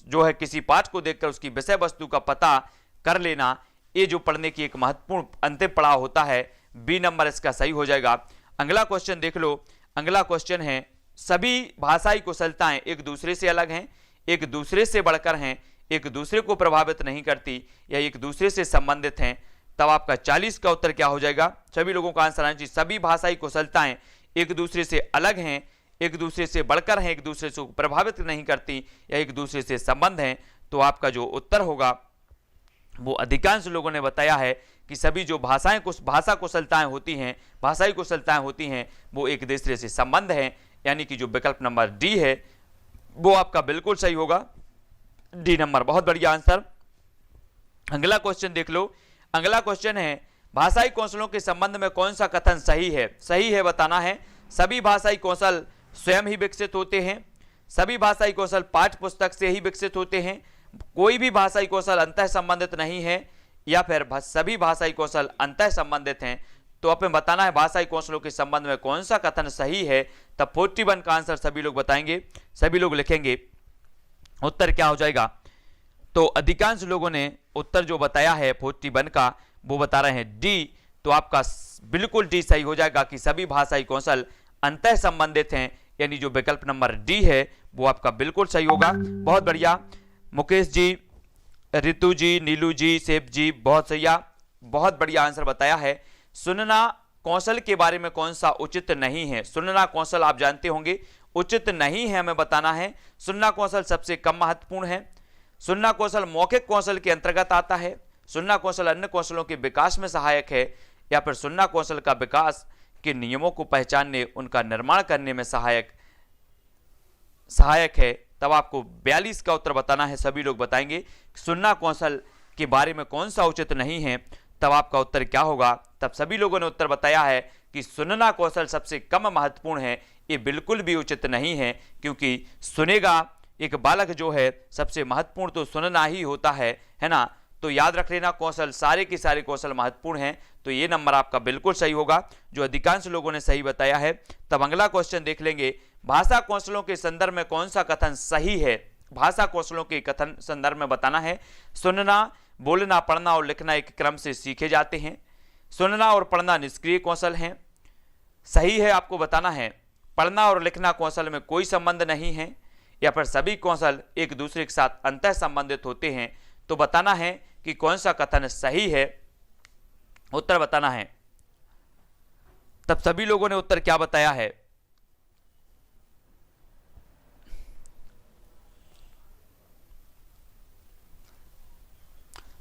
जो है किसी पाठ को देखकर उसकी विषय वस्तु का पता कर लेना, ये जो पढ़ने की एक महत्वपूर्ण अंतिम पड़ाव होता है, बी नंबर इसका सही हो जाएगा। अगला क्वेश्चन देख लो। अगला क्वेश्चन है, सभी भाषाई कुशलताएं एक दूसरे से अलग हैं, एक दूसरे से बढ़कर हैं, एक दूसरे को प्रभावित नहीं करती, या एक दूसरे से संबंधित हैं। तब आपका 40 का उत्तर क्या हो जाएगा? सभी लोगों का आंसर आना चाहिए। सभी भाषाई कुशलताएं एक दूसरे से अलग हैं, एक दूसरे से बढ़कर हैं, एक दूसरे से प्रभावित नहीं करती, या एक दूसरे से संबंध हैं। तो आपका जो उत्तर होगा वो अधिकांश लोगों ने बताया है कि सभी जो भाषा कुशलताएं होती हैं, भाषाई कुशलताएं होती हैं, वो एक दूसरे से संबंध हैं, यानी कि जो विकल्प नंबर डी है वो आपका बिल्कुल सही होगा, डी नंबर। बहुत बढ़िया आंसर। अगला क्वेश्चन देख लो। अगला क्वेश्चन है, भाषाई कौशलों के संबंध में कौन सा कथन सही है? सही है बताना है। सभी भाषाई कौशल स्वयं ही विकसित होते हैं, सभी भाषाई कौशल पाठ्य पुस्तक से ही विकसित होते हैं, कोई भी भाषाई कौशल अंतः संबंधित नहीं है, या फिर सभी भाषाई कौशल अंतः संबंधित हैं। तो अपने बताना है भाषाई कौशलों के संबंध में कौन सा कथन सही है। तब 41 का आंसर सभी लोग बताएंगे, सभी लोग लिखेंगे। उत्तर क्या हो जाएगा? तो अधिकांश लोगों ने उत्तर जो बताया है 41 का, वो बता रहे हैं डी। तो आपका बिल्कुल डी सही हो जाएगा कि सभी भाषाई कौशल अंतः संबंधित हैं, यानी जो विकल्प नंबर डी है वो आपका बिल्कुल सही होगा। बहुत बढ़िया मुकेश जी, रितु जी, नीलू जी, सेब जी, बहुत सही, बहुत बढ़िया आंसर बताया है। सुनना कौशल के बारे में कौन सा उचित नहीं है? सुनना कौशल आप जानते होंगे उचित नहीं है, हमें बताना है। सुनना कौशल सबसे कम महत्वपूर्ण है। सुनना कौशल मौखिक कौशल के अंतर्गत आता है। सुनना कौशल अन्य कौशलों के विकास में सहायक है, या फिर सुनना कौशल का विकास के नियमों को पहचानने, उनका निर्माण करने में सहायक है। तब आपको 42 का उत्तर बताना है। सभी लोग बताएंगे सुनना कौशल के बारे में कौन सा उचित नहीं है। तब आपका उत्तर क्या होगा? तब सभी लोगों ने उत्तर बताया है कि सुनना कौशल सबसे कम महत्वपूर्ण है, ये बिल्कुल भी उचित नहीं है, क्योंकि सुनेगा एक बालक जो है सबसे महत्वपूर्ण तो सुनना ही होता है ना। तो याद रख लेना, कौशल सारे के सारे कौशल महत्वपूर्ण हैं। तो ये नंबर आपका बिल्कुल सही होगा, जो अधिकांश लोगों ने सही बताया है। तब अगला क्वेश्चन देख लेंगे, भाषा कौशलों के संदर्भ में कौन सा कथन सही है? भाषा कौशलों के कथन संदर्भ में बताना है। सुनना, बोलना, पढ़ना और लिखना एक क्रम से सीखे जाते हैं। सुनना और पढ़ना निष्क्रिय कौशल हैं, सही है आपको बताना है। पढ़ना और लिखना कौशल में कोई संबंध नहीं है, या फिर सभी कौशल एक दूसरे के साथ अंतः संबंधित होते हैं। तो बताना है कि कौन सा कथन सही है, उत्तर बताना है। तब सभी लोगों ने उत्तर क्या बताया है?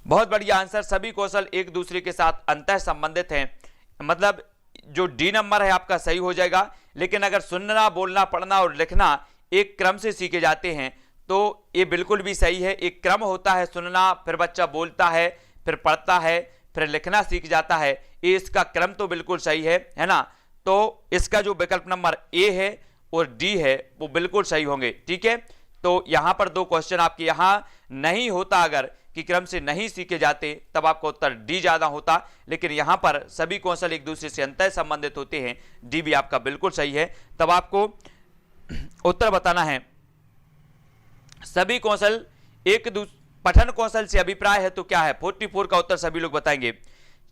बहुत बढ़िया आंसर। सभी कौशल एक दूसरे के साथ अंतः संबंधित हैं, मतलब जो डी नंबर है आपका सही हो जाएगा। लेकिन अगर सुनना, बोलना, पढ़ना और लिखना एक क्रम से सीखे जाते हैं तो ये बिल्कुल भी सही है। एक क्रम होता है, सुनना, फिर बच्चा बोलता है, फिर पढ़ता है, फिर लिखना सीख जाता है। ये इसका क्रम तो बिल्कुल सही है ना। तो इसका जो विकल्प नंबर ए है और डी है वो बिल्कुल सही होंगे, ठीक है। तो यहां पर दो क्वेश्चन आपके यहां नहीं होता अगर कि कि क्रम से नहीं सीखे जाते तब आपका उत्तर डी ज्यादा होता, लेकिन यहां पर सभी कौशल एक दूसरे से अंतः संबंधित होते हैं, डी भी आपका बिल्कुल सही है। तब आपको उत्तर बताना है सभी कौशल पठन कौशल से अभिप्राय है तो क्या है। 44 का उत्तर सभी लोग बताएंगे।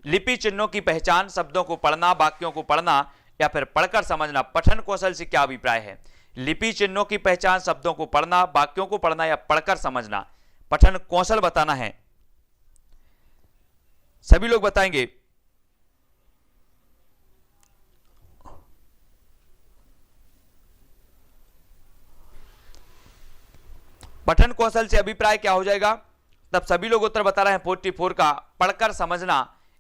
लिपि चिन्हों की पहचान, शब्दों को पढ़ना, वाक्यों को पढ़ना या फिर पढ़कर समझना, पठन कौशल से क्या अभिप्राय है। लिपि चिन्हों की पहचान, शब्दों को पढ़ना, वाक्यों को पढ़ना या पढ़कर समझना, पठन कौशल बताना है। सभी लोग बताएंगे। पठन कौशल से अभिप्राय क्या हो जाएगा, तब सभी लोग उत्तर बता रहे हैं 44 का पढ़कर समझना,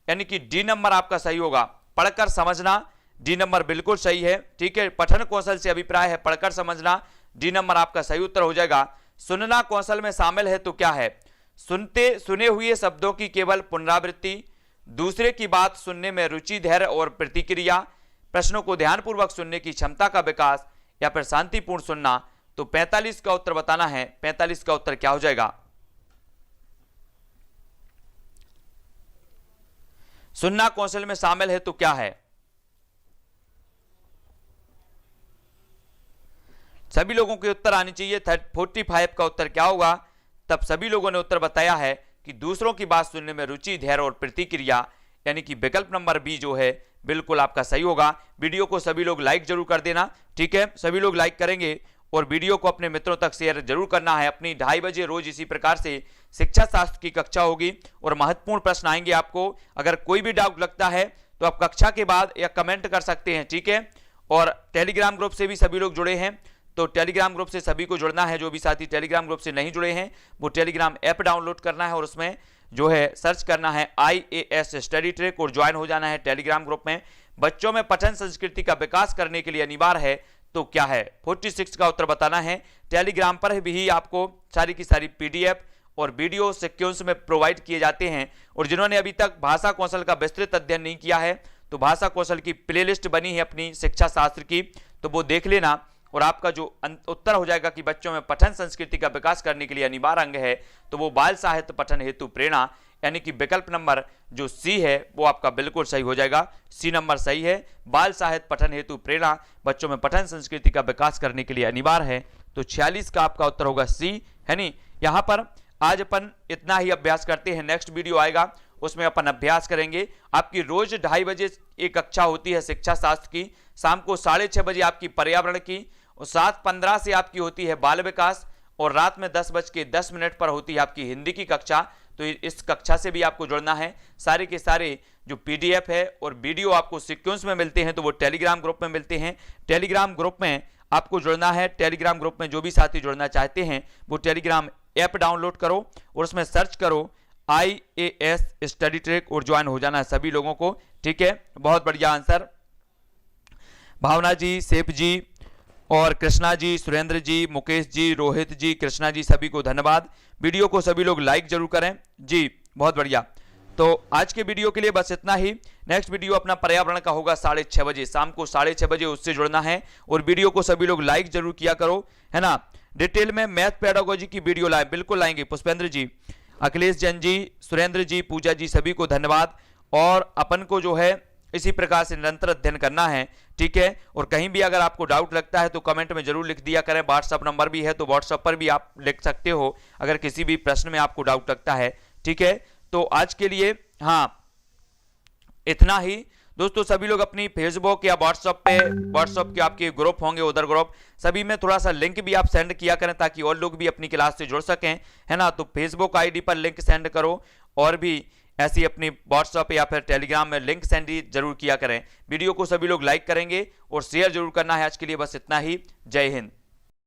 यानी कि डी नंबर आपका सही होगा। पढ़कर समझना, डी नंबर बिल्कुल सही है। ठीक है, पठन कौशल से अभिप्राय है पढ़कर समझना, डी नंबर आपका सही उत्तर हो जाएगा। सुनना कौशल में शामिल है तो क्या है। सुने हुए शब्दों की केवल पुनरावृत्ति, दूसरे की बात सुनने में रुचि, धैर्य और प्रतिक्रिया, प्रश्नों को ध्यानपूर्वक सुनने की क्षमता का विकास या फिर शांतिपूर्ण सुनना। तो 45 का उत्तर बताना है। 45 का उत्तर क्या हो जाएगा। सुनना कौशल में शामिल है तो क्या है। सभी लोगों के उत्तर आने चाहिए। 45 का उत्तर क्या होगा, तब सभी लोगों ने उत्तर बताया है कि दूसरों की बात सुनने में रुचि, धैर्य और प्रतिक्रिया, यानी कि विकल्प नंबर बी जो है बिल्कुल आपका सही होगा। वीडियो को सभी लोग लाइक जरूर कर देना। ठीक है, सभी लोग लाइक करेंगे और वीडियो को अपने मित्रों तक शेयर जरूर करना है। अपनी 2:30 बजे रोज इसी प्रकार से शिक्षा शास्त्र की कक्षा होगी और महत्वपूर्ण प्रश्न आएंगे आपको। अगर कोई भी डाउट लगता है तो आप कक्षा के बाद या कमेंट कर सकते हैं। ठीक है, और टेलीग्राम ग्रुप से भी सभी लोग जुड़े हैं, तो टेलीग्राम ग्रुप से सभी को जुड़ना है। जो भी साथी टेलीग्राम ग्रुप से नहीं जुड़े हैं वो टेलीग्राम ऐप डाउनलोड करना है और उसमें जो है सर्च करना है IAS स्टडी ट्रैक और ज्वाइन हो जाना है टेलीग्राम ग्रुप में। बच्चों में पठन संस्कृति का विकास करने के लिए अनिवार्य है तो क्या है। 46 का उत्तर बताना है। टेलीग्राम पर भी आपको सारी की सारी PDF और वीडियो सीक्वेंस में प्रोवाइड किए जाते हैं। और जिन्होंने अभी तक भाषा कौशल का विस्तृत अध्ययन नहीं किया है तो भाषा कौशल की प्लेलिस्ट बनी है अपनी शिक्षा शास्त्र की, तो वो देख लेना। और आपका जो उत्तर हो जाएगा कि बच्चों में पठन संस्कृति का विकास करने के लिए अनिवार्य अंग है, तो वो बाल साहित्य पठन हेतु प्रेरणा, यानी कि विकल्प नंबर जो सी है वो आपका बिल्कुल सही हो जाएगा। सी नंबर सही है। बाल साहित्य पठन हेतु प्रेरणा बच्चों में पठन संस्कृति का विकास करने के लिए अनिवार्य है। तो 46 का आपका उत्तर होगा सी, है नी। यहाँ पर आज अपन इतना ही अभ्यास करते हैं। नेक्स्ट वीडियो आएगा उसमें अपन अभ्यास करेंगे। आपकी रोज 2:30 बजे एक कक्षा होती है शिक्षा शास्त्र की, शाम को 6:30 बजे आपकी पर्यावरण की, और 7:15 से आपकी होती है बाल विकास, और रात में 10:10 पर होती है आपकी हिंदी की कक्षा। तो इस कक्षा से भी आपको जुड़ना है। सारे के सारे जो PDF है और वीडियो आपको सीक्वेंस में मिलते हैं तो वो टेलीग्राम ग्रुप में मिलते हैं। टेलीग्राम ग्रुप में आपको जुड़ना है। टेलीग्राम ग्रुप में जो भी साथी जुड़ना चाहते हैं वो टेलीग्राम ऐप डाउनलोड करो और उसमें सर्च करो IAS स्टडी ट्रैक और ज्वाइन हो जाना है सभी लोगों को। ठीक है, बहुत बढ़िया आंसर। भावना जी, सेफ जी और कृष्णा जी, सुरेंद्र जी, मुकेश जी, रोहित जी, कृष्णा जी, सभी को धन्यवाद। वीडियो को सभी लोग लाइक जरूर करें जी, बहुत बढ़िया। तो आज के वीडियो के लिए बस इतना ही। नेक्स्ट वीडियो अपना पर्यावरण का होगा 6:30 बजे, शाम को 6:30 बजे, उससे जुड़ना है। और वीडियो को सभी लोग लाइक जरूर किया करो, है ना। डिटेल में मैथ पेडागोजी की वीडियो लाए, बिल्कुल लाएंगे। पुष्पेंद्र जी, अखिलेश जैन जी, सुरेंद्र जी, पूजा जी, सभी को धन्यवाद। और अपन को जो है इसी प्रकार से निरंतर अध्ययन करना है। ठीक है, और कहीं भी अगर आपको डाउट लगता है तो कमेंट में जरूर लिख दिया करें। व्हाट्सअप नंबर भी है तो व्हाट्सअप पर भी आप लिख सकते हो अगर किसी भी प्रश्न में आपको डाउट लगता है। ठीक है, तो आज के लिए हाँ इतना ही दोस्तों। सभी लोग अपनी फेसबुक या व्हाट्सएप के आपके ग्रुप होंगे, उधर ग्रुप, सभी में थोड़ा सा लिंक भी आप सेंड किया करें ताकि और लोग भी अपनी क्लास से जुड़ सकें, है ना। तो फेसबुक ID पर लिंक सेंड करो और भी ऐसी अपनी व्हाट्सएप या फिर टेलीग्राम में लिंक सेंड जरूर किया करें। वीडियो को सभी लोग लाइक करेंगे और शेयर जरूर करना है। आज के लिए बस इतना ही। जय हिंद।